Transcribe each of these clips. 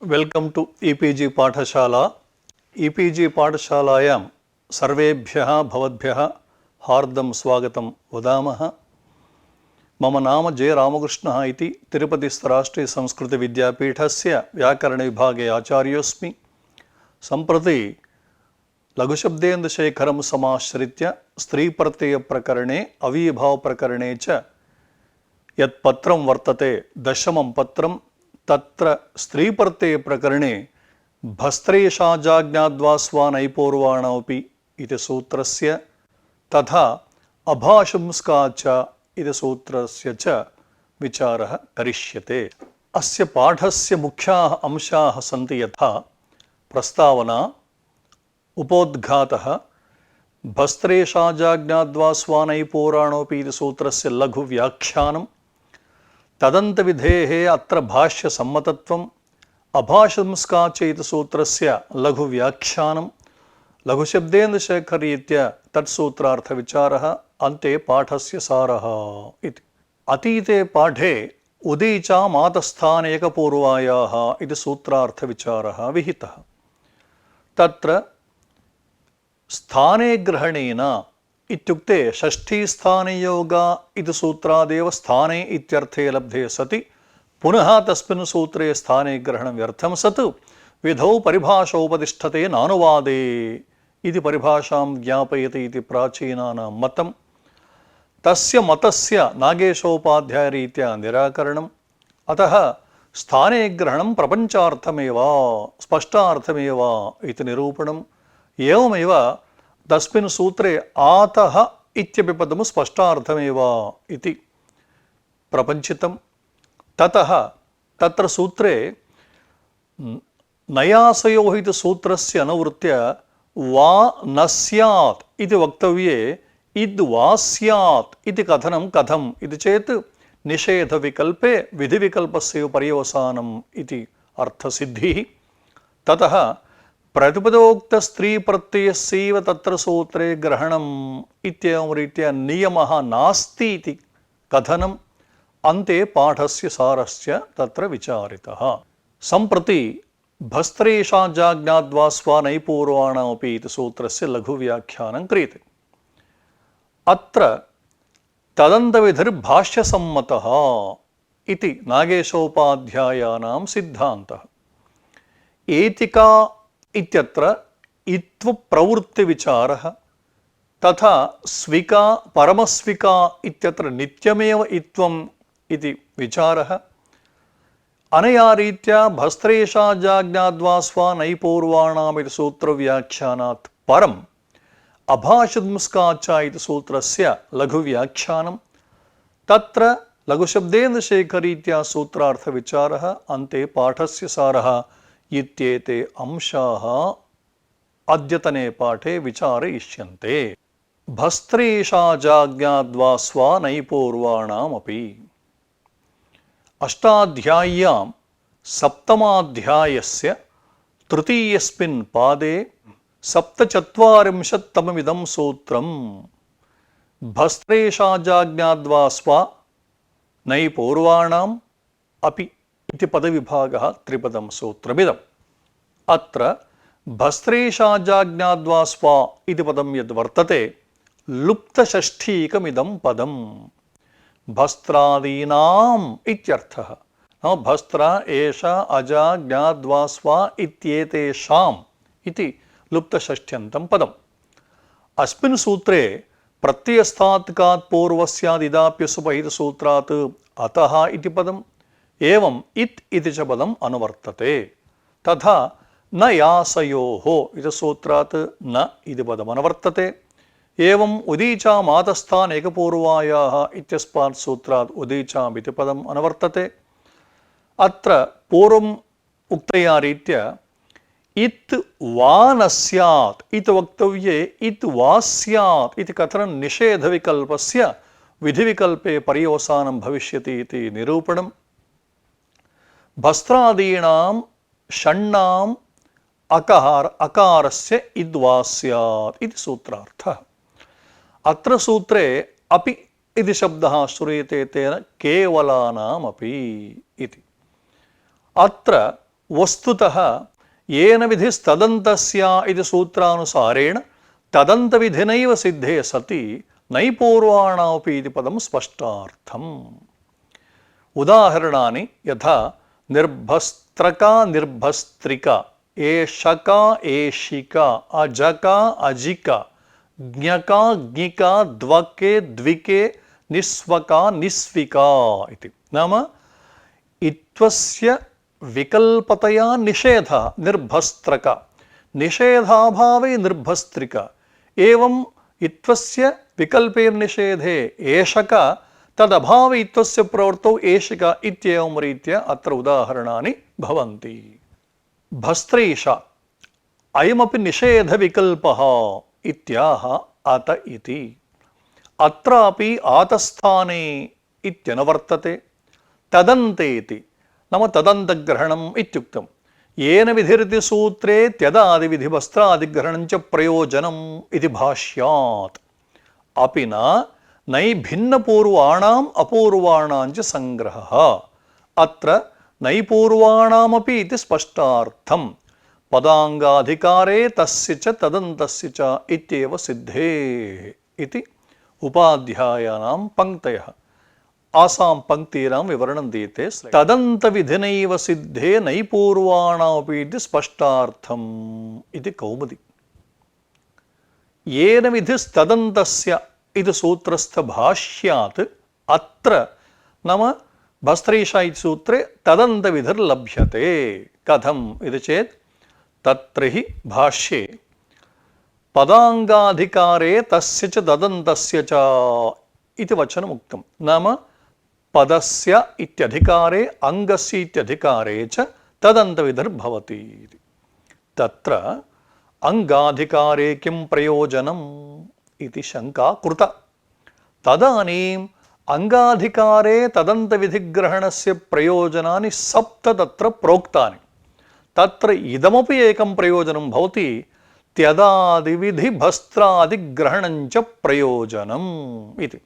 Welcome to e-PG पाठशाला। E-PG पाठशालायां सर्वेभ्यः भवद्भ्यः हार्दं स्वागतं वदामः। मम नाम जे रामकृष्णः इति तिरुपतिस्थ राष्ट्रीय संस्कृत विद्यापीठस्य व्याकरणविभागे आचार्योऽस्मि। सम्प्रति लघुशब्देन्दुशेखरं समाश्रित्य स्त्रीप्रत्ययप्रकरणे अवीभावप्रकरणे च यत् पत्रं वर्तते दशमं पत्रं, तत्र स्त्रीप्रत्यय प्रकरणे भस्त्रेषाजाज्ञाद्वा स्वानैपूर्वाणोऽपि इति सूत्रस्य तथा अभाशंस्काच इति सूत्रस्य च विचारः करिष्यते। अस्य पाठस्य मुख्याः अंशाः सन्ति यथा प्रस्तावना, उपोद्घातः, भस्त्रेषाजाज्ञाद्वा स्वानैपूर्वाणोऽपि इति सूत्रस्य लघुव्याख्यानं, तदन्तविधेः अत्र भाष्यसम्मतत्वम्, अभाशंस्काच इति सूत्रस्य लघुव्याख्यानं, लघुशब्देन्दुशेखरीत्या तत्सूत्रार्थविचारः, अन्ते पाठस्य सारः इति। अतीते पाठे उदीचा मातस्थानेकपूर्वायाः इति सूत्रार्थविचारः विहितः। तत्र स्थाने ग्रहणेन इत्युक्ते षष्ठीस्थानयोगा इति सूत्रादेव स्थाने इत्यर्थे लब्धे सति पुनः तस्मिन् सूत्रे स्थाने ग्रहणं व्यर्थं सत् विधौ परिभाषोपतिष्ठते नानुवादे इति परिभाषां ज्ञापयति इति प्राचीनानां मतं। तस्य मतस्य नागेशोपाध्यायरीत्या निराकरणम्। अतः स्थाने ग्रहणं प्रपञ्चार्थमेव स्पष्टार्थमेव इति निरूपणम्। एवमेव तस्मिन् सूत्रे आतः इत्यपि पदं स्पष्टार्थमेव इति प्रपञ्चितं। ततः तत्र सूत्रे नयासयोः इति सूत्रस्य अनुवृत्य वा न स्यात् इति वक्तव्ये इद् वा स्यात् इति कथनं कथम् इति चेत् निषेधविकल्पे विधिविकल्पस्य पर्यवसानम् इति अर्थसिद्धिः। ततः प्रतिपदोक्त स्त्री प्रत्ययस्यैव तत्र सूत्रे ग्रहणम् इत्येवं रीत्या नियमः नास्ति इति कथनम्। अन्ते पाठस्य सारस्य तत्र विचारितः। सम्प्रति भस्त्रेषाजाज्ञाद्वा स्वानैपूर्वाणामपि इति सूत्रस्य लघुव्याख्यानं क्रियते। अत्र तदन्तविधिर्भाष्यसम्मतः इति नागेशोपाध्यायानां सिद्धान्तः। एतिका इत्यत्र इत्वप्रवृत्तिविचारः, तथा स्विका परमस्विका इत्यत्र नित्यमेव इत्वम् इति विचारः। अनया रीत्या भस्त्रेषाजाज्ञाद्वा स्वानैपूर्वाणाम् इति सूत्रव्याख्यानात् परम् अभाशंस्काच इति सूत्रस्य लघुव्याख्यानं, तत्र लघुशब्देन्दुशेखरीत्या सूत्रार्थविचारः, अन्ते पाठस्य सारः इत्येते अंशाः अद्यतने पाठे विचारयिष्यन्ते। भस्त्रेषाजाज्ञाद्वा स्वानैपूर्वाणामपि। अष्टाध्याय्यां सप्तमाध्यायस्य तृतीयस्मिन् पादे सप्तचत्वारिंशत्तममिदं सूत्रं भस्त्रेषाजाज्ञाद्वा स्वानैपूर्वाणाम् अपि इति पदविभागः त्रिपदं सूत्रमिदम्। अत्र भस्त्रेषाजाज्ञाद्वा स्वा इति पदं यद्वर्तते लुप्तषष्ठीकमिदं पदम् भस्त्रादीनाम् इत्यर्थः। भस्त्र एष अजा ज्ञाद्वा स्वा इत्येतेषाम् इति लुप्तषष्ठ्यन्तं पदम्। अस्मिन् सूत्रे प्रत्ययस्थात्कात् पूर्वस्यादिदाप्यसुपहितसूत्रात् अतः इति पदम्, एवं इत् इति च पदम् अनुवर्तते। तथा न यासयोः इति सूत्रात् न इति पदम् अनुवर्तते। एवम् उदीचा मातस्थान् एकपूर्वायाः इत्यस्मात् सूत्रात् उदीचाम् इति पदम् अनुवर्तते। अत्र पूर्वम् उक्तया रीत्या इत् वा न स्यात् इति वक्तव्ये इत् वा स्यात् इति कथनं निषेधविकल्पस्य विधिविकल्पे पर्यवसानं भविष्यति इति निरूपणम्। भस्त्रादीनां षण्णाम् अकारस्य इद्वा स्यात् इति सूत्रार्थः। अत्र सूत्रे अपि इति शब्दः श्रूयते, तेन केवलानामपि इति। अत्र वस्तुतः येन विधिस्तदन्तस्य इति सूत्रानुसारेण तदन्तविधिनैव सिद्धे सति नैपूर्वाणामपि इति पदं स्पष्टार्थम्। उदाहरणानि यथा निर्भस्त्रका निर्भस्त्रिका, एषका एषिका, अजका अजिका, ज्ञका ज्ञिका, द्वके द्विके, निस्वका निस्विका इति। नाम इत्वस्य विकल्पतया निषेधः निर्भस्त्रक, निषेधाभावे निर्भस्त्रिका, एवं इत्वस्य विकल्पेर्निषेधे एषक, तदभावे इत्वस्य प्रवृत्तौ एषिका इत्येवं रीत्या अत्र उदाहरणानि भवन्ति। भस्त्रेश अयमपि निषेधविकल्पः इत्याह अत इति। अत्रापि आतस्थाने इत्यनुवर्तते। तदन्तेति नाम तदन्तग्रहणम् इत्युक्तम्। येन विधिरिति सूत्रे त्यदादिविधिवस्त्रादिग्रहणं च प्रयोजनम् इति भाष्यात्। अपि न नैभिन्नपूर्वाणाम् अपूर्वाणां च संग्रहः। अत्र नैपूर्वाणामपि इति स्पष्टार्थम्। पदाङ्गाधिकारे तस्य च तदन्तस्य च इत्येव सिद्धेः इति उपाध्यायानां पंक्तयः। आसां पंक्तीनां विवरणं दीयते। तदन्तविधिनैव सिद्धे नैपूर्वाणामपि इति स्पष्टार्थम् इति कौमुदी। येन विधिस्तदन्तस्य इति सूत्रस्थभाष्यात् अत्र नाम भस्त्रेषा इति सूत्रे तदन्तविधिर्लभ्यते। कथम् इति चेत् तत्र हि भाष्ये पदाङ्गाधिकारे तस्य च तदन्तस्य च इति वचनमुक्तं। नाम पदस्य इत्यधिकारे अङ्गस्य इत्यधिकारे च तदन्तविधिर्भवति। तत्र अङ्गाधिकारे किं प्रयोजनम् इति शङ्का कृता। तदानीम् अंगाधिकारे तदन्तविधिग्रहणस्य प्रयोजनानि सप्त तत्र प्रोक्तानि। तत्र इदमपि एकं प्रयोजनं भवति त्यदादिविधिभस्त्रादिग्रहणं च प्रयोजनम् इति।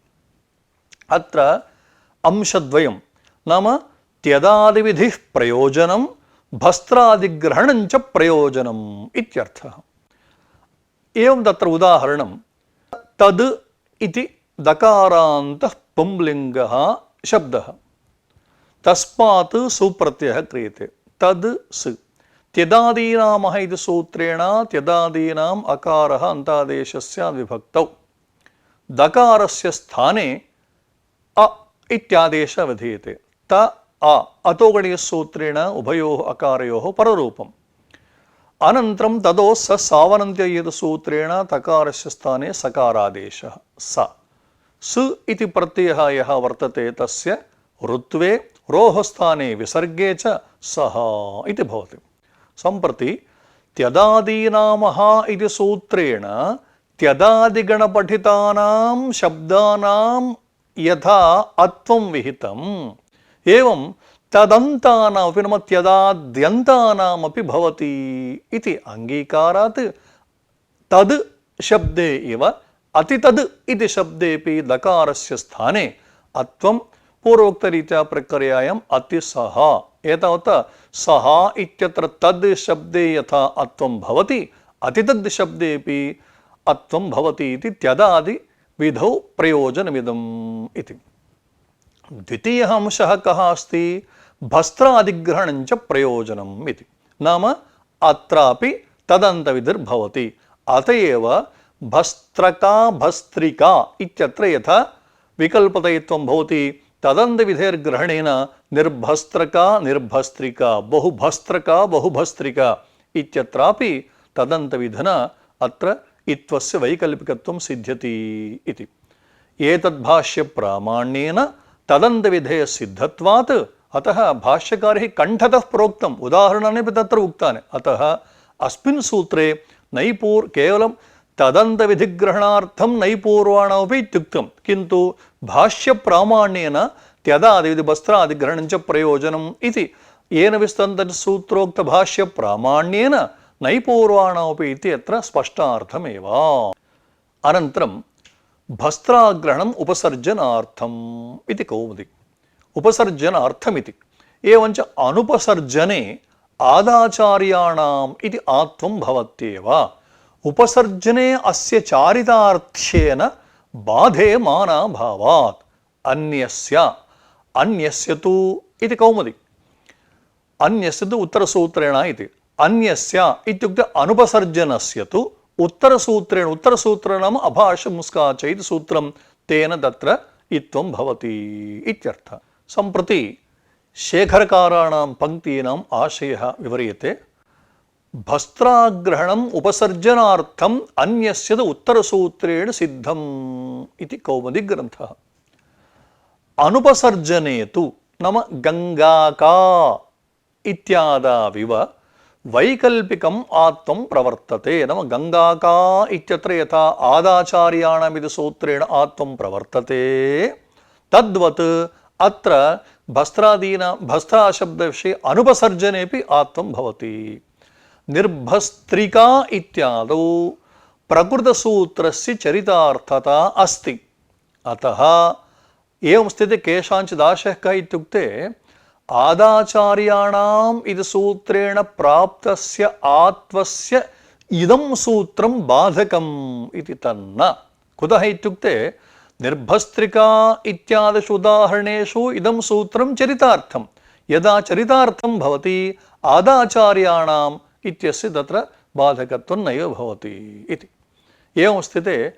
अत्र अंशद्वयं नाम त्यदादिविधिः प्रयोजनं भस्त्रादिग्रहणं च प्रयोजनम् इत्यर्थः। एवं तत्र उदाहरणं तद् इति दकारान्तः पुंलिङ्गः शब्दः, तस्मात् सुप्रत्ययः क्रियते। तद् सु त्यदादीनामः इति सूत्रेण त्यदादीनाम् अकारः अन्तादेशस्य विभक्तौ दकारस्य स्थाने अ इत्यादेशः विधीयते। त अ अतोगणीयसूत्रेण उभयोः अकारयोः पररूपम्। अनन्तरं तदो स सावनन्त्ययसूत्रेण तकारस्य स्थाने सकारादेशः स। सु इति प्रत्ययः यः वर्तते तस्य ऋत्वे रोः स्थाने विसर्गे च सः इति भवति। सम्प्रति त्यदादीनामः इति सूत्रेण त्यदादिगणपठितानां शब्दानां यथा अत्वं विहितम् एवं तदन्तानामपि नाम त्यदाद्यन्तानामपि भवति इति अङ्गीकारात् तद् शब्दे इव अतितद् इति शब्देपि दकारस्य स्थाने अत्वं पूर्वोक्तरीत्या प्रक्रियायाम् अतिसः। एतावता सः इत्यत्र तद् शब्दे यथा अत्वं भवति अतितद् शब्देपि अत्वं भवति इति त्यदादि विधौ प्रयोजनमिदम् इति। द्वितीयः अंशः कः अस्ति? भस्त्रादिग्रहणं च प्रयोजनम् इति। नाम अत्रापि तदन्तविधिर्भवति। अत एव भस्त्रका भस्त्रिका इत्यत्र यथा विकल्पतयित्वं भवति तदन्तविधेर्ग्रहणेन निर्भस्त्रका निर्भस्त्रिका बहुभस्त्रका बहुभस्त्रिका इत्यत्रापि तदन्तविधिना अत्र इत्वस्य वैकल्पिकत्वं सिद्ध्यति इति। एतद्भाष्य प्रामाण्येन तदन्तविधेः सिद्धत्वात् अतः भाष्यकारैः कण्ठतः प्रोक्तम् उदाहरणानि तत्र उक्तानि। अतः अस्मिन् सूत्रे केवलं तदन्तविधिग्रहणार्थं नैपूर्वाणामपि इत्युक्तं, किन्तु भाष्यप्रामाण्येन त्यदादिविधिवस्त्रादिग्रहणं च प्रयोजनम् इति येन विस्तन्तसूत्रोक्तभाष्यप्रामाण्येन नैपूर्वाणामपि इति अत्र स्पष्टार्थमेव। अनन्तरं भस्त्राग्रहणम् उपसर्जनार्थम् इति कौमुदी। उपसर्जनार्थमिति। एवञ्च अनुपसर्जने आदाचार्याणाम् इति आत्वं भवत्येव उपसर्जने अस्य चारितार्थ्येन बाधे मानाभावात् अन्यस्य अन्यस्य तु इति कौमुदी अन्यस्य तु उत्तरसूत्रेण इति अन्यस्य इत्युक्ते अनुपसर्जनस्य तु उत्तरसूत्रेण उत्तरसूत्रेण नाम अभाषमुस्काच इति सूत्रं तेन तत्र इत्वं भवति इत्यर्थः। सम्प्रति शेखरकाराणां पङ्क्तीनाम् आशयः विवरीयते। भस्त्राग्रहणम् उपसर्जनार्थम् अन्यस्य तु उत्तरसूत्रेण सिद्धम् इति कौमुदीग्रन्थः। अनुपसर्जने तु नाम गङ्गाका इत्यादाविव वैकल्पिकम् आत्वं प्रवर्तते। नाम गङ्गाका इत्यत्र यथा आदाचार्याणामिति सूत्रेण आत्वं प्रवर्तते तद्वत् अत्र भस्त्राशब्दविषये अनुपसर्जनेपि आत्वं भवति। निर्भस्त्रिका इत्यादौ प्रकृतसूत्रस्य चरितार्थता अस्ति। अतः एवं स्थिते केषाञ्चिदाशयः कः इत्युक्ते आदाचार्याणाम् इति सूत्रेण प्राप्तस्य आत्वस्य इदं सूत्रं बाधकम् इति तन्न। कुतः इत्युक्ते निर्भस्त्रिका इत्यादिषु उदाहरणेषु इदं सूत्रं चरितार्थं यदा चरितार्थं भवति आदाचार्याणाम् इत्यस्य तत्र बाधकत्वं नैव भवति इति। एवं स्थिते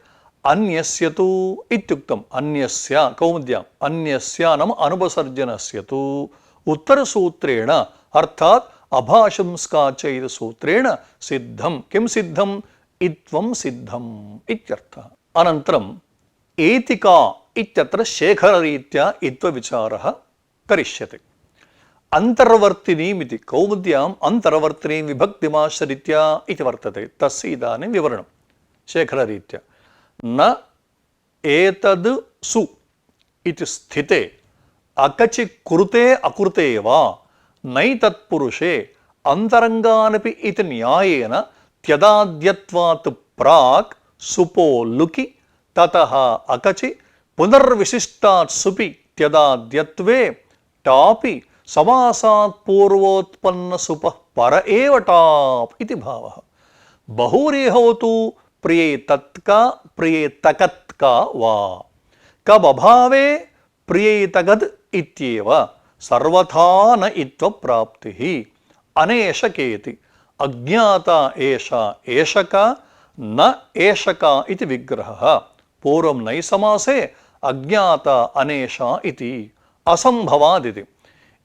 अन्यस्य तु इत्युक्तम् अन्यस्य कौमुद्याम् अन्यस्य नाम अनुपसर्जनस्य तु उत्तरसूत्रेण अर्थात् अभाषंस्काच इति सूत्रेण सिद्धं। किं सिद्धम्? इत्वं सिद्धम् इत्यर्थः। अनन्तरम् एतिका इत्यत्र शेखररीत्या इत्वविचारः करिष्यते। अन्तर्वर्तिनीम् इति कौमुद्याम् अन्तर्वर्तिनीं विभक्तिमाश्रित्य इति वर्तते। तस्य इदानीं विवरणं शेखररीत्या न एतद् सु इति स्थिते अकचि कुरुते अकुरुते वा नैतत्पुरुषे अन्तरङ्गानपि इति न्यायेन त्यदाद्यत्वात् प्राक् सुपो लुकि ततः अकचि पुनर्विशिष्टात् सुपि त्यदाद्यत्वे टापि समासात् पूर्वोत्पन्न सुपः पर एव टाप् इति भावः। बहुव्रीहौ तु प्रियेतत्का प्रियेतकत्का वा कबभावे प्रियेतगद् इत्येव सर्वथा न इत्वप्राप्तिः। अनेशकेति अज्ञाता एषा एषका न एषका इति विग्रहः। पूर्वं नै समासे अज्ञाता अनेशा इति असम्भवादिति।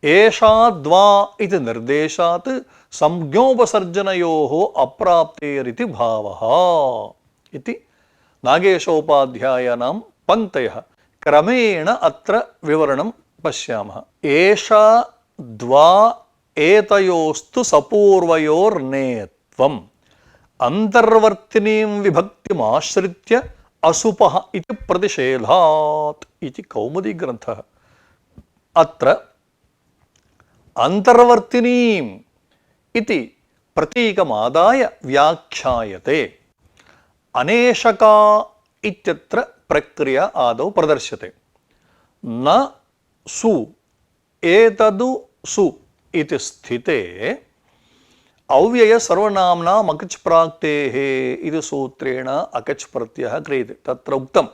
एषा द्वा इति निर्देशात् संज्ञोपसर्जनयोः अप्राप्तेरिति भावः इति नागेशोपाध्यायानां पङ्क्तयः क्रमेण अत्र विवरणं पश्यामः। एषा द्वा एतयोस्तु सपूर्वयोर्नेत्वम् अन्तर्वर्तिनीं विभक्तिमाश्रित्य असुपः इति प्रतिषेधात् इति कौमुदीग्रन्थः। अत्र अन्तर्वर्तिनीम् इति प्रतीकमादाय व्याख्यायते। अनेशका इत्यत्र प्रक्रिया आदौ प्रदर्श्यते। न सु एतदु सु इति स्थिते अव्यय सर्वनाम्नाम् अकच् प्राक्तेः इति सूत्रेण अकच् प्रत्ययः क्रियते। तत्र उक्तम्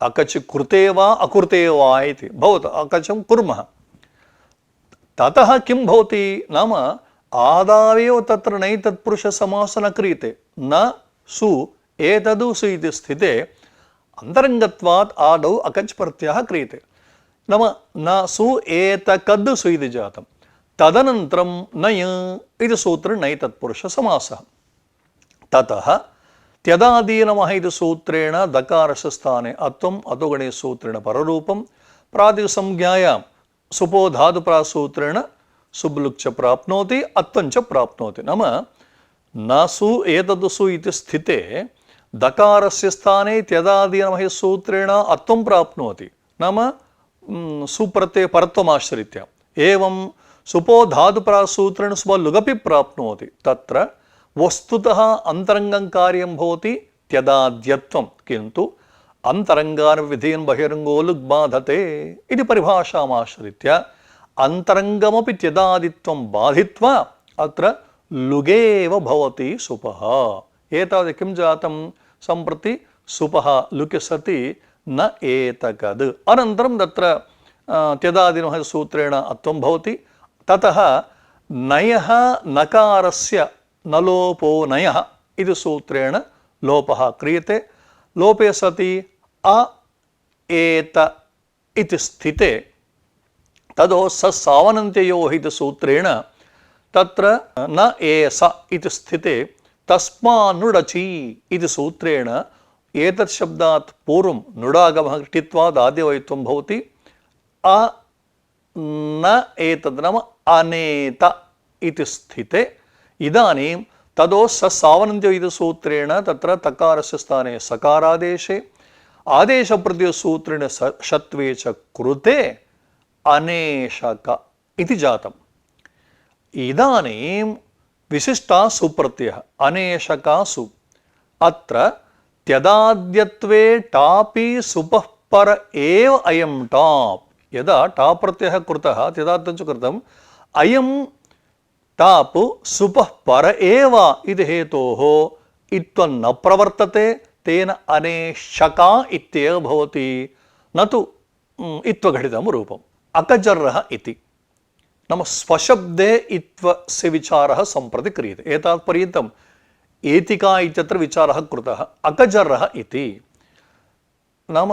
अकच् कृते वा अकृते वा इति। भवतु अकचं कुर्मः। ततः किं भवति नाम आदावेव तत्र नैतत्पुरुषसमासः न क्रियते। न सु एतदु सु इति स्थिते अन्तरङ्गत्वात् आदौ अकच् प्रत्ययः क्रियते। नाम न सु एतकद् सु इति जातं। तदनन्तरं नय इति सूत्रे नैतत्पुरुषसमासः। ततः त्यदादीनमः इति सूत्रेण दकारस्य स्थाने अत्वम् अतोगणे सूत्रेण पररूपं प्रातिसंज्ञायां सुपो धातुप्रासूत्रेण सुब्लुक् च प्राप्नोति अत्वं च प्राप्नोति। नाम न सु एतद् सु इति स्थिते दकारस्य स्थाने त्यदादीनमः सूत्रेण अत्वं प्राप्नोति। नाम सुप्रत्यय परत्वमाश्रित्य एवं सुपो धातुप्रासूत्रेण सुबलुगपि प्राप्नोति। तत्र वस्तुतः अन्तरङ्गं कार्यं भवति त्यदाद्यत्वं, किन्तु अन्तरङ्गान् विधीन् बहिरङ्गो लुग् बाधते इति परिभाषामाश्रित्य अन्तरङ्गमपि त्यदादित्वं बाधित्वा अत्र लुगेव भवति सुपः। एतावत् किं जातं सम्प्रति सुपः लुकि सति न एतकद्। अनन्तरं तत्र त्यदादिनः सूत्रेण अत्वं भवति। ततः नयः नकारस्य नलोपो नयः इति सूत्रेण लोपः क्रियते। लोपे सति अ एत इति स्थिते तदो ससावनन्त्ययोः इति सूत्रेण तत्र न एस इति स्थिते तस्मान्नुडचि इति सूत्रेण एतत् शब्दात् पूर्वं नुडागमः घटित्वात् आद्यवयत्वं भवति। अ न एतद् नाम अनेत इति स्थिते इदानीं तदो ससावनन्त्यो इति सूत्रेण तत्र तकारस्य स्थाने सकारादेशे आदेशप्रत्ययसूत्रेण षत्वे च कृते अनेशक इति जातम्। इदानीं विशिष्टा सुप्रत्ययः अनेशकासु। अत्र त्यदाद्यत्वे टापि सुपः पर एव अयं टाप्। यदा टाप् प्रत्ययः कृतः त्यदाद्यं च कृतम् अयं टाप् सुपः पर एव इति हेतोः इत्थं न प्रवर्तते। तेन अनेशका इत्येव भवति, न तु इत्वघटितं रूपम्। अकजर्रः इति नाम स्वशब्दे इत्वस्य विचारः सम्प्रति क्रियते। एतावत् पर्यन्तम् एतिका इत्यत्र विचारः कृतः। अकजर्रः इति नाम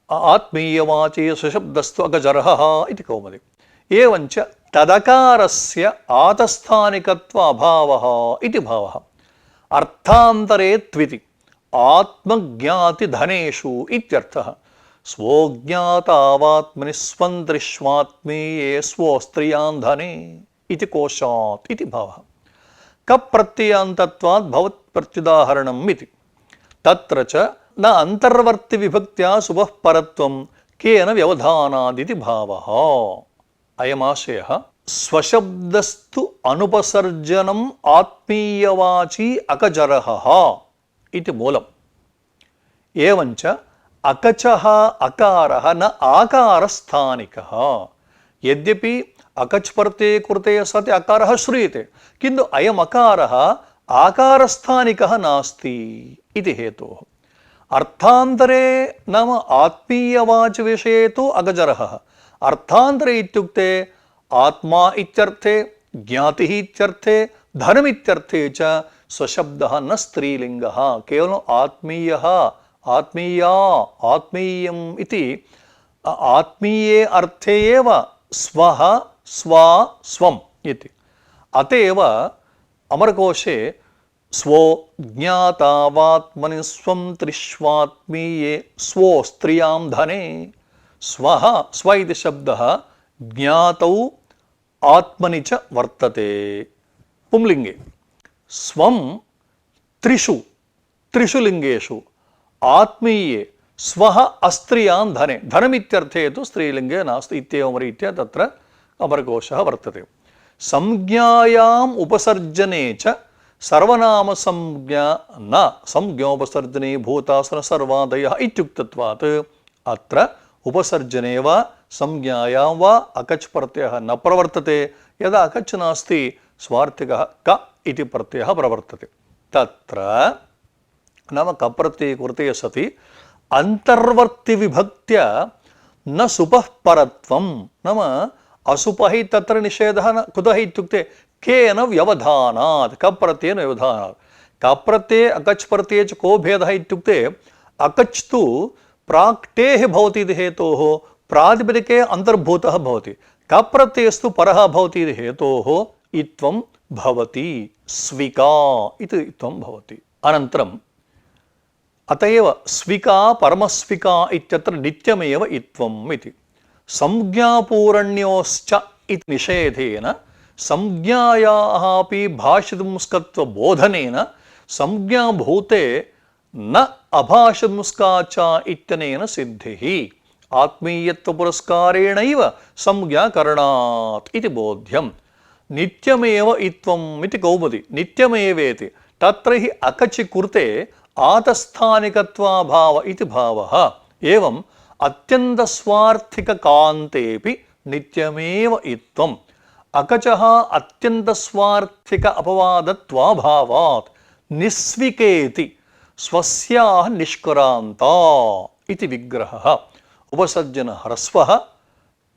आत्मीयवाची स्वशब्दस्तु अकजर्रः इति कौमुदी। एवञ्च तदकारस्य आतस्थानिकत्व अभावः इति भावः। अर्थान्तरे त्विति आत्मज्ञातिधनेषु इत्यर्थः। स्वोज्ञातावात्मनि स्वन्त्रिष्वात्मीये स्वस्त्रियान् धने इति कोशात् इति भावः। कप्रत्ययान्तत्वात् भवत् प्रत्युदाहरणम् इति। तत्र च न अन्तर्वर्तिविभक्त्या सुबः परत्वं केन व्यवधानादिति भावः। अयमाशयः स्वशब्दस्तु अनुपसर्जनम् आत्मीयवाची अकजरः इति मूलम्। एवञ्च अकचः अकारः न आकारस्थानिकः। यद्यपि अकच् प्रत्यये कृते सति अकारः श्रूयते, किन्तु अयम् अकारः आकारस्थानिकः नास्ति इति हेतोः। अर्थान्तरे नाम आत्मीयवाच विषये तु अकजरः। अर्थान्तरे इत्युक्ते आत्मा इत्यर्थे, ज्ञातिः इत्यर्थे, धनमित्यर्थे च स्वशब्दः न स्त्रीलिङ्गः, केवलम् आत्मीयः, आत्मीया, आत्मीयम् इति आत्मीये अर्थे एव स्वः, स्वा, स्वम् इति। अतएव अमरकोशे स्वो ज्ञातावात्मनि स्वं त्रिष्वात्मीये स्वो स्त्रियां धने स्वः स्व इति शब्दः ज्ञातौ आत्मनि च वर्तते पुंलिङ्गे। स्वं त्रिषु लिङ्गेषु आत्मीये स्वः अस्त्रियां धने, धनमित्यर्थे तु स्त्रीलिङ्गे नास्ति इत्येवं रीत्या तत्र अमरकोशः वर्तते। संज्ञायाम् उपसर्जने च सर्वनामसंज्ञा न संज्ञोपसर्जने भूतासन सर्वादयः इत्युक्तत्वात् अत्र उपसर्जने वा संज्ञायां वा अकच् प्रत्ययः न प्रवर्तते। यदा अकच् नास्ति स्वार्थिकः क इति प्रत्ययः प्रवर्तते। तत्र नाम कप्रत्यये कृते सति अन्तर्वर्तिविभक्त्या न सुपः परत्वं नाम असुपः तत्र निषेधः न कुतः इत्युक्ते केन व्यवधानात् कप्रत्ययेन व्यवधानात्। कप्रत्यये अकच् प्रत्यये च को भेदः इत्युक्ते अकच् तु प्राक्टेः भवति इति हेतोः प्रातिपदिके अन्तर्भूतः भवति। कप्रत्ययस्तु परः भवति इति हेतोः इत्वं भवति, स्विका इति इत्वं भवति। अनन्तरम् अतएव स्विका परमस्विका इत्यत्र नित्यमेव इत्वम् इति। संज्ञापूरण्योश्च इति निषेधेन संज्ञायाः अपि भाषितुंस्कत्वबोधनेन संज्ञाभूते न अभाषितुंस्का च इत्यनेन सिद्धिः आत्मीयत्वपुरस्कारेणैव संज्ञाकरणात् इति बोध्यम्। नित्यमेव इत्वम् इति कौमुदी नित्यमेवेति। तत्र हि अकचि कृते आतस्थानिकत्वाभाव इति भावः। एवम् अत्यन्तस्वार्थिककान्तेऽपि नित्यमेव इत्वम् अकचः अत्यन्तस्वार्थिक अपवादत्वाभावात् निस्विकेति स्वस्याः निष्क्रान्ता इति विग्रहः उपसर्जन ह्रस्वः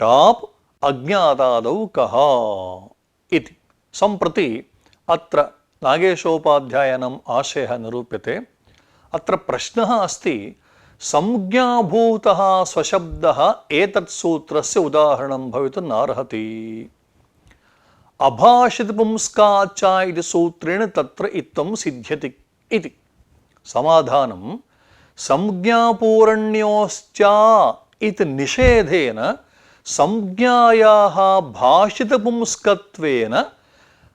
टाप् अज्ञातादौ कः इति। सम्प्रति अत्र नागेशोपाध्यायनम् आशयः निरूप्यते। अत्र प्रश्नः अस्ति, संज्ञाभूतः स्वशब्दः एतत् सूत्रस्य उदाहरणं भवितुं नार्हति। अभाषितपुंस्काच्च इति सूत्रेण तत्र इत्थं सिद्ध्यति इति। समाधानं, संज्ञापूरण्योश्च इति निषेधेन संज्ञायाः भाषितपुंस्कत्वेन,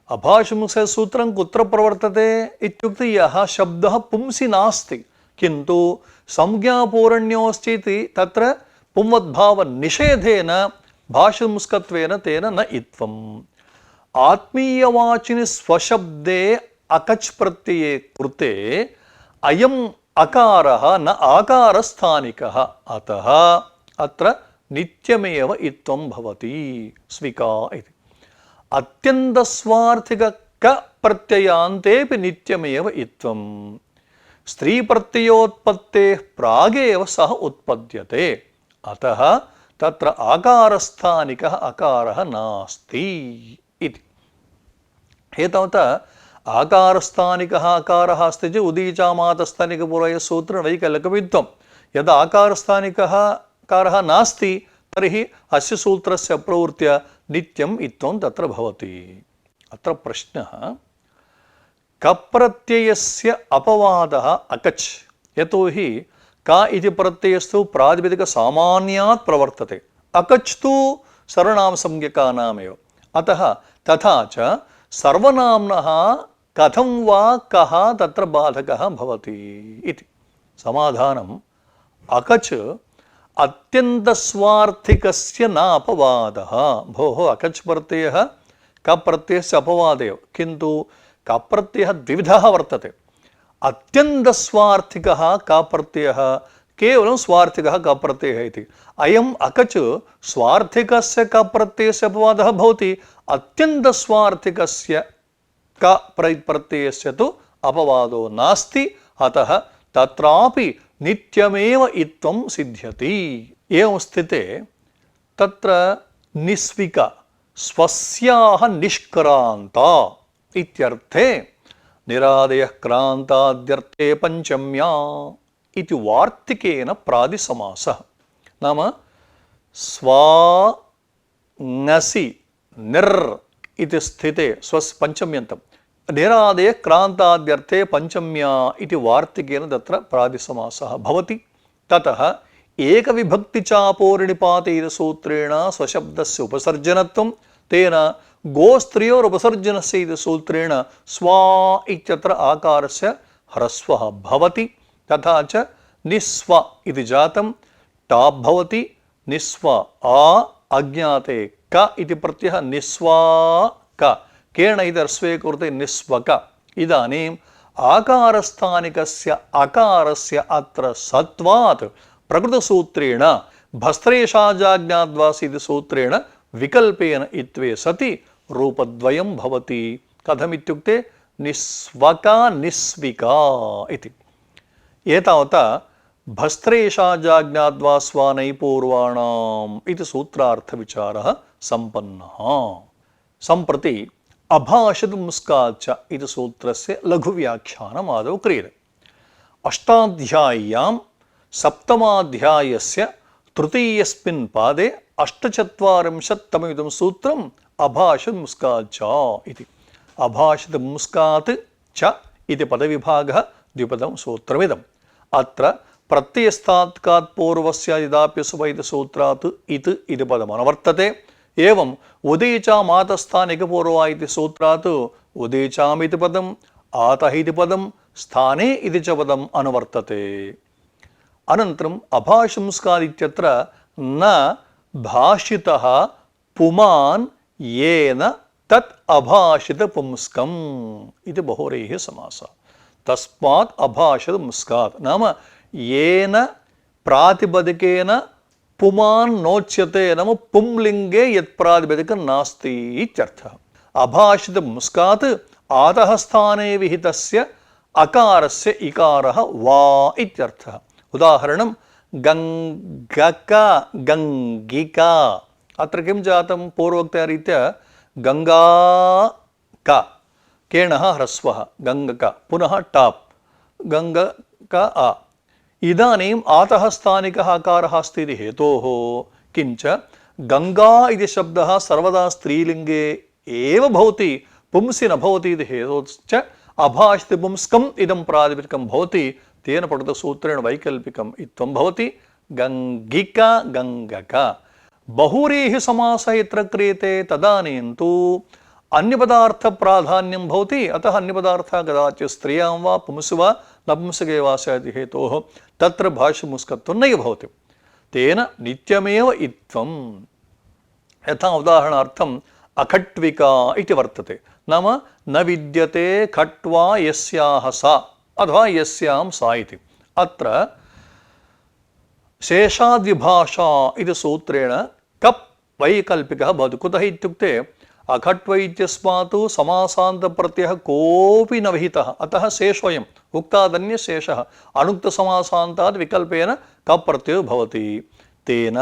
अभाषितपुंस्कसूत्रं कुत्र प्रवर्तते इत्युक्ते यः शब्दः पुंसि नास्ति, किन्तु संज्ञापूरण्योश्चेति तत्र पुंवद्भावनिषेधेन भाषितपुंस्कत्वेन तेन न इत्थम्। आत्मीयवाचिनि स्वशब्दे अकच् प्रत्यये कृते अयम् अकारः न आकारस्थानिकः, अतः अत्र नित्यमेव इत्थं भवति स्विका इति। अत्यन्तस्वार्थिक क प्रत्ययान्तेऽपि नित्यमेव इत्थं। स्त्रीप्रत्ययोत्पत्तेः प्रागेव सः उत्पद्यते, अतः तत्र आकारस्थानिकः अकारः नास्ति इति। एतावता आकारस्थानिकः अकारः अस्ति चेत् उदीचामातस्थानिकपूर्वयोः वैकल्पिकवित्वं। यदा आकारस्थानिकः अकारः नास्ति तर्हि अस्य सूत्रस्य प्रवृत्या नित्यम् इत्थं तत्र भवति। अत्र प्रश्नः, कप्रत्ययस्य अपवादः अकच्, यतोहि का इति प्रत्ययस्तु प्रातिपदिकसामान्यात् प्रवर्तते, अकच् तु सर्वनामसंज्ञकानामेव, अतः तथा च सर्वनाम्नः कथं वा कः तत्र बाधकः भवति इति। समाधानम्, अकच् अत्यन्तस्वार्थिकस्य न अपवादः। भोः, अकच् प्रत्ययः कप्रत्ययस्य अपवादेव, किन्तु कप्रत्ययः द्विविधः वर्तते। अत्यन्तस्वार्थिकः कप्रत्ययः, केवलं स्वार्थिकः कप्रत्ययः इति। अयम् अकच् स्वार्थिकस्य कप्रत्ययस्य अपवादः भवति, अत्यन्तस्वार्थिकस्य प्रत्ययस्य तु अपवादो नास्ति, अतः तत्रापि नित्यमेव इत्थं सिद्ध्यति। एवं स्थिते तत्र निस्विका स्वस्याः निष्क्रान्ता इत्यर्थे निरादयः क्रान्ताद्यर्थे पंचम्या इति वार्तिकेन प्रादिसमासः। नाम स्वा ङसि निर् इति स्थिते स्वस् पंचम्यन्तं निरादय क्रान्ताद्यर्थे पंचम्या इति वार्तिकेन तत्र प्रादिसमासः भवति। ततः एकविभक्तिचापोरिणिपाते इति सूत्रेण स्वशब्दस्य उपसर्जनत्वं, तेन गोस्त्रियोरुपसर्जनस्य इति सूत्रेण स्वा इत्यत्र आकारस्य ह्रस्वः भवति। तथा च निस्व इति जातं टाप् भवति, निस्व आ अज्ञाते क इति प्रत्ययः निस्वा क, केण इति ह्रस्वे कृते निस्वक। इदानीम् आकारस्थानिकस्य अकारस्य अत्र सत्वात् प्रकृतसूत्रेण भस्त्रेषाजाज्ञाद्वासि इति सूत्रेण विकल्पेन इत्वे सति रूपद्वयं भवति। कथमित्युक्ते निस्वका निस्विका इति। एतावता भस्त्रेषाजाज्ञाद्वा स्वानैपूर्वाणाम् इति सूत्रार्थविचारः सम्पन्नः। सम्प्रति अभाषितपुंस्काच्च इति सूत्रस्य लघुव्याख्यानम् आदौ क्रियते। अष्टाध्याय्यां सप्तमाध्यायस्य तृतीयस्मिन् पादे 48तममिदं सूत्रम् अभाषितपुंस्काच्च इति। अभाषितपुंस्कात् च इति पदविभागः द्विपदं सूत्रमिदम्। अत्र प्रत्ययस्थात्कात् पूर्वस्य यदाप्यसुपैतसूत्रात् इत् इति पदमनुवर्तते। एवम् उदीचामातस्थानिकपूर्वा इति सूत्रात् उदीचाम् इति पदम्, आतः इति पदं, स्थाने इति च पदम् अनुवर्तते। अनन्तरम् अभाषितपुंस्कात् इत्यत्र न भाषितः पुमान् येन तत् अभाषितपुंस्कम् इति बहुव्रीहि समासः। तस्मात् अभाषितपुंस्कात् नाम येन प्रातिपदिकेन पुमान् नोच्यते नाम पुंलिंगे यत्प्रातिपदिकं नास्ति इत्यर्थः। अभाषित मुस्कात् आतः स्थाने विहितस्य अकारस्य इकारः वा इत्यर्थः। उदाहरणं गङ्गका गङ्गिका। अत्र किं जातं पूर्वोक्तरीत्या गङ्गा का केणः ह्रस्वः गङ्गका पुनः टाप् गङ्गका आ। इदानीम् आतः स्थानिकः अकारः अस्ति इति हेतोः किञ्च गङ्गा इति शब्दः सर्वदा स्त्रीलिङ्गे एव भवति, पुंसि न भवति इति हेतोश्च अभाषितपुंस्कम् इदं प्रातिपदिकं भवति, तेन पठितसूत्रेण वैकल्पिकम् इत्थं भवति गङ्गिका गङ्गका। बहुव्रीहि समासः यत्र क्रियते तदानीं तु अन्यपदार्थप्राधान्यं भवति, अतः अन्यपदार्थः कदाचित् स्त्रियां वा पुंसि वा नपुंसके वा स्यात् हेतोः तत्र भाषमुस्कत्वं नैव भवति, तेन नित्यमेव इत्थं। यथा उदाहरणार्थम् अखट्विका इति वर्तते, नाम न विद्यते खट्वा यस्याः सा अथवा यस्यां सा इति। अत्र शेषाद्विभाषा इति सूत्रेण कप् वैकल्पिकः भवति। कुतः इत्युक्ते अखट्व इत्यस्मात् समासान्तप्रत्ययः कोऽपि न विहितः, अतः शेषोऽयम् उक्तादन्यशेषः अनुक्तसमासान्तात् विकल्पेन कप् प्रत्ययो भवति। तेन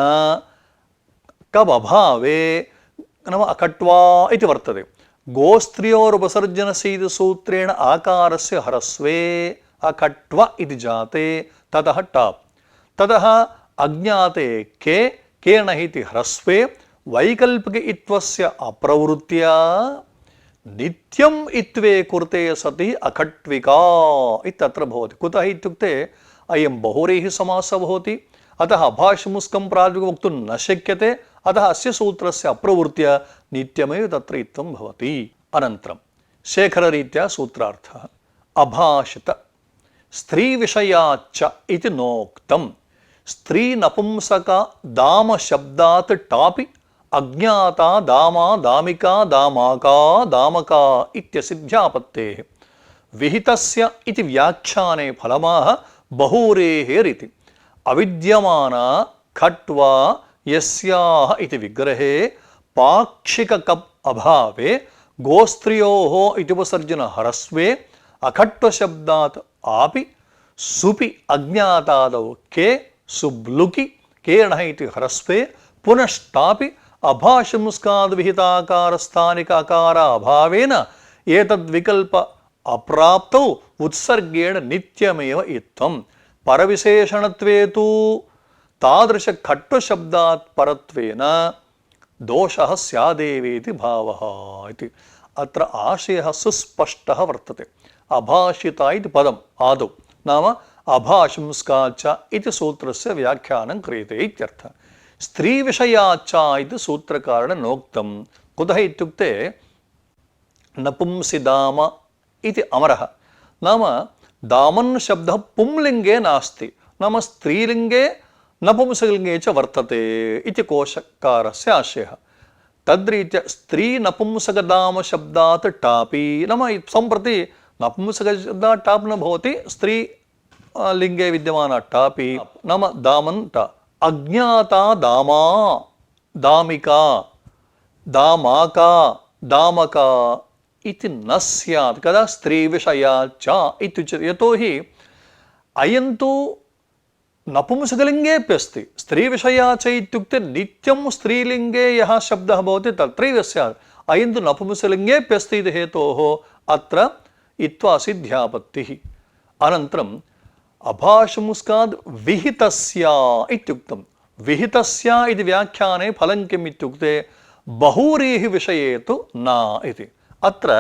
कप् अभावे नाम अखट्वा इति वर्तते। गोस्त्रियोरुपसर्जनस्य सूत्रेण आकारस्य ह्रस्वे अखट्व इति जाते ततः टाप्, ततः अज्ञाते के केण इति ह्रस्वे वैकल्पिक इत्वस्य अप्रवृत्त्या नित्यम् इत्वे कुर्ते सति अखट्विका इत्यत्र भवति। कुतः इत्युक्ते अयं बहुव्रीहि समासः भवति, अतः अभाषमुस्कं प्रातिपदिकं वक्तुं न शक्यते, अतः अस्य सूत्रस्य अप्रवृत्त्या नित्यमेव तत्र इत्थं भवति। अनन्तरं शेखररीत्या सूत्रार्थः अभाषित स्त्रीविषयाच्च इति नोक्तम्। स्त्री नपुंसक दाम शब्दात् टापि अज्ञाता दामा दामिका दामाका दामका इत्यसिद्ध्यापत्तेः विहितस्य इति व्याख्याने फलमाह बहुव्रीहिरिति। अविद्यमाना खट्वा यस्याः इति विग्रहे पाक्षिक कप् अभावे गोस्त्रियोः इति उपसर्जन ह्रस्वे अखट्व शब्दात् आपि सुपि अज्ञातादौ के सुब्लुकि केणः इति ह्रस्वे पुनश्टापि अभाषमुस्काद् विहिताकारस्थानिक अकार अभावेन एतद्विकल्प अप्राप्तौ उत्सर्गेण नित्यमेव इत्थं। परविशेषणत्वे तु तादृश खट्वशब्दात् परत्वेन दोषः स्यादेवेति भावः इति। अत्र आशयः सुस्पष्टः वर्तते। अभाषिता इति पदम् आदौ नाम अभाषंस्काच्च इति सूत्रस्य व्याख्यानं क्रियते इत्यर्थः। स्त्रीविषयाच्च इति सूत्रकारेण नोक्तं। कुतः इत्युक्ते नपुंसिदाम इति अमरः, नाम दामन् शब्दः पुंलिङ्गे नास्ति, नाम स्त्रीलिङ्गे नपुंसकलिङ्गे च वर्तते इति कोशकारस्य आशयः। तद्रीत्या स्त्री नपुंसकदाम शब्दात् टापि नाम सम्प्रति नपुंसकशब्दात् टाप् न भवति, स्त्री लिङ्गे विद्यमाना टापि नाम दामन् टा। अज्ञाता दामा दामिका दामाका दामका इति न स्यात् कदा स्त्रीविषयाच्च इत्युच्यते। यतोहि अयं तु नपुंसकलिङ्गेऽप्यस्ति। स्त्रीविषयाच्च इत्युक्ते नित्यं स्त्रीलिङ्गे यः शब्दः भवति तत्रैव स्यात्। अयं तु नपुंसकलिङ्गेऽप्यस्ति इति हेतोः अत्र इत्वा सिद्ध्यापत्तिः। अनन्तरम् अभाषमुस्काद् विहितस्य इत्युक्तं। विहितस्य इति व्याख्याने फलं किम् इत्युक्ते बहुव्रीहि विषये तु न इति। अत्र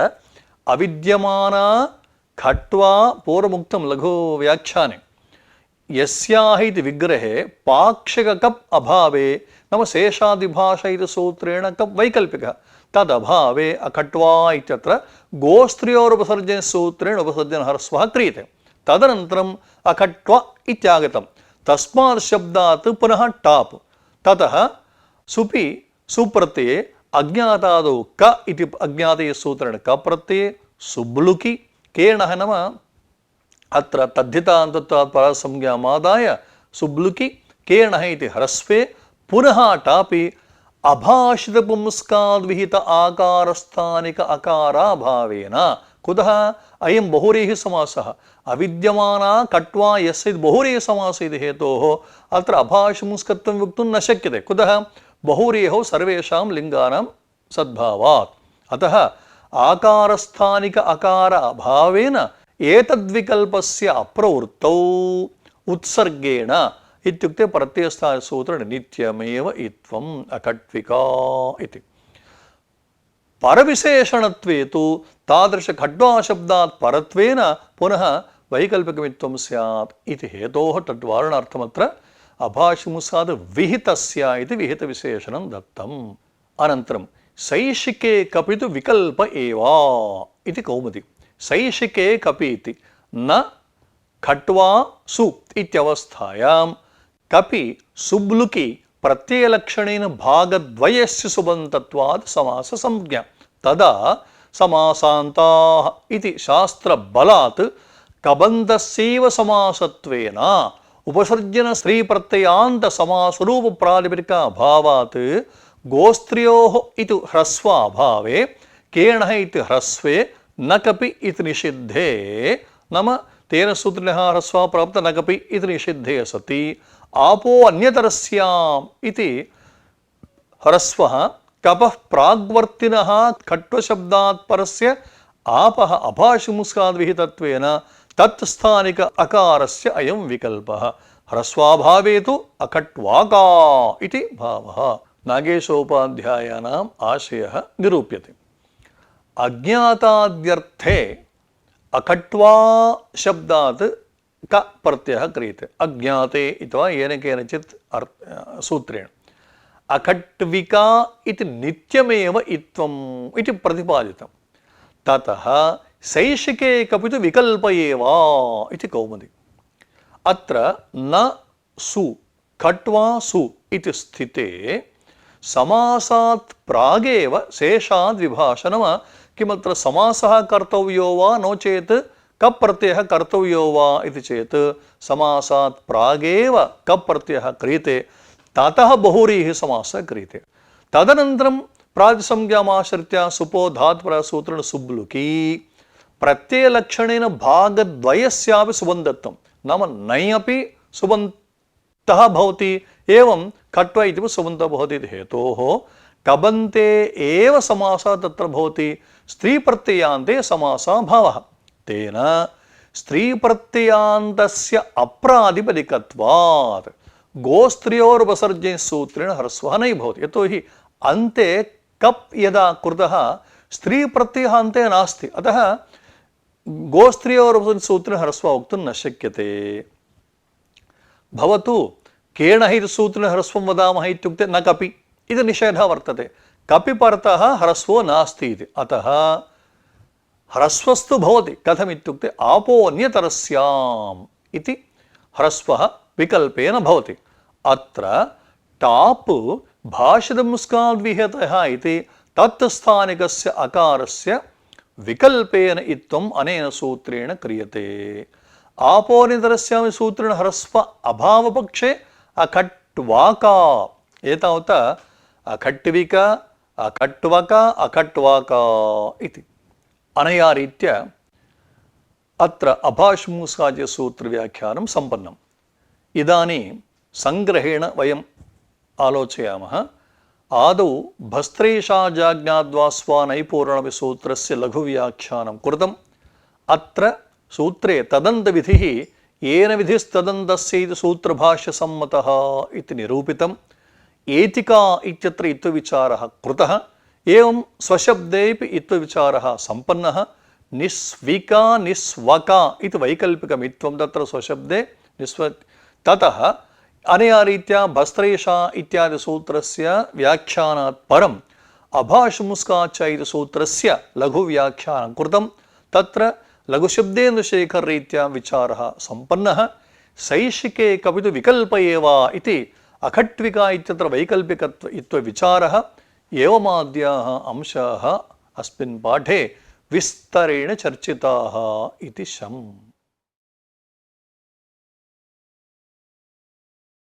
अविद्यमाना खट्वा पूर्वमुक्तं लघु व्याख्याने यस्याः इति विग्रहे पाक्षिक कप् अभावे नाम शेषादिभाषा इति सूत्रेण कप् वैकल्पिकः तदभावे अखट्वा इत्यत्र गोस्त्रियोरुपसर्जन सूत्रेण उपसर्जन ह्रस्वः क्रियते। तदनन्तरम् अखट्व इत्यागतं, तस्मात् शब्दात् पुनः टाप्, ततः सुपि सुप्रत्यये अज्ञातादौ क इति अज्ञाते सूत्रेण क प्रत्यये सुब्लुकि केणः नाम अत्र तद्धितान्तत्वात् परसंज्ञामादाय सुब्लुकि केणः इति ह्रस्वे पुनः टापि अभाषितपुंस्काद्विहित आकारस्थानिक अकाराभावेन कुतः अयं बहुव्रीहि समासः अविद्यमाना कट्वा यस्य बहुव्रीहि समास इति हेतोः अत्र अभाषपुंस्कत्वं वक्तुं न शक्यते कुतः बहुव्रीहौ सर्वेषां लिङ्गानां सद्भावात् अतः आकारस्थानिक अकार अभावेन एतद्विकल्पस्य अप्रवृत्तौ उत्सर्गेण इत्युक्ते प्रत्ययस्थानसूत्रेण नित्यमेव इत्वम् अकट्विका इति परविशेषणत्वे तु तादृश खड्वाशब्दात् परत्वेन पुनः वैकल्पिकमित्वं स्यात् इति हेतोः तद्वारणार्थमत्र अभाषपुंस्काद् विहितस्य इति विहितविशेषणं दत्तम् अनन्तरं सैशिके कपि तु विकल्प एव इति कौमुदी सैशिके कपि इति न खट्वा सु इत्यवस्थायां कपि सुब्लुकि प्रत्ययलक्षणेन भागद्वयस्य सुबन्तत्वात् समाससंज्ञा तदा समासान्ताः इति शास्त्रबलात् कबन्धस्यैव समासत्वेन उपसर्जन स्त्रीप्रत्ययान्त समासरूपप्रातिपदिकाभावात् गोस्त्र्योः इति ह्रस्वाभावे केणः इति ह्रस्वे न कपि इति निषिद्धे नाम तेन सूत्रेण ह्रस्वा प्राप्त न कपि इति निषिद्धे सति आपो अन्यतरस्याम् इति ह्रस्वः कपः प्राग्वर्तिनः खट्वशब्दात् परस्य आपः अभाषपुंस्काद् विहितत्वेन तत् स्थानिक अकारस्य अयं विकल्पः ह्रस्वाभावे तु अखट्वाका इति भावः नागेशोपाध्यायानाम् आशयः निरूप्यते अज्ञाताद्यर्थे अखट्वा शब्दात् क प्रत्ययः क्रियते अज्ञाते इत्वा येन केनचित् सूत्रेण अखट्विका इति नित्यमेव इत्वम् इति प्रतिपादितं ततः सैशिके कपि तु विकल्प एव इति कौमुदी अत्र न सु खट्वा सु इति स्थिते समासात् प्रागेव शेषाद् विभाषणम् किमत्र समासः कर्तव्यो वा नो चेत् कप् प्रत्ययः कर्तव्यो वा इति चेत् समासात् प्रागेव कप् प्रत्ययः क्रियते ततः बहुव्रीहि समासः क्रियते तदनन्तरं प्रातिसंज्ञामाश्रित्य सुपो धात्परसूत्रेण सुब्लुकी प्रत्ययलक्षणेन भागद्वयस्यापि सुबन्धत्वं नाम नै अपि सुबन्तः भवति एवं खट्वा इति सुबन्तः भवति इति हेतोः कबन्ते एव समासः तत्र भवति स्त्रीप्रत्ययान्ते समासः भावः तेन स्त्रीप्रत्ययान्तस्य अप्रातिपदिकत्वात् गोस्त्र्योरुपसर्जने सूत्रेण ह्रस्वः नै भवति यतोहि अन्ते कप् यदा कृतः स्त्रीप्रत्ययः अन्ते नास्ति अतः गोस्त्र्योरुपसर्जने सूत्रेण ह्रस्वः वक्तुं न शक्यते भवतु केण इति सूत्रेण ह्रस्वं वदामः इत्युक्ते न कपि इति निषेधः वर्तते कपि परतः ह्रस्वो नास्ति इति अतः ह्रस्वस्तु भवति कथमित्युक्ते आपो अन्यतरस्याम् इति ह्रस्वः विकल्पेन भवति अत्र टाप् भाषितपुंस्काद् विहितः इति तत् स्थानिकस्य अकारस्य विकल्पेन इत्थम् अनेन सूत्रेण क्रियते आपोनितरस्यां सूत्रेण ह्रस्व अभावपक्षे अखट्वाका एतावता अखट्विका अखट्वका अखट्वाका इति अनया रीत्या अत्र अभाषपुंस्काद्य सूत्रव्याख्यानं सम्पन्नम् इदानीं संग्रहेण वयम् आलोचयामः आदौ भस्त्रेषाजाज्ञाद्वास्वा नैपूर्णमपि सूत्रस्य लघुव्याख्यानं कृतम् अत्र सूत्रे तदन्तविधिः येन विधिस्तदन्तस्य इति सूत्रभाष्यसम्मतः इति निरूपितम् एतिका इत्यत्र इत्थविचारः कृतः एवं स्वशब्देपि इत्थविचारः सम्पन्नः निस्विका निस्वका इति वैकल्पिकमित्वं तत्र स्वशब्दे ततः अनया रीत्या भस्त्रेषा इत्यादि सूत्रस्य व्याख्यानात् परम् अभाषपुंस्काच्च इति सूत्रस्य लघुव्याख्यानं कृतं तत्र लघुशब्देन्दुशेखररीत्या विचारः सम्पन्नः सैशिके कपि तु विकल्प एव इति अखट्विका इत्यत्र वैकल्पिकत्वविचारः एवमाद्याः अंशाः अस्मिन् पाठे विस्तरेण चर्चिताः इति शम्।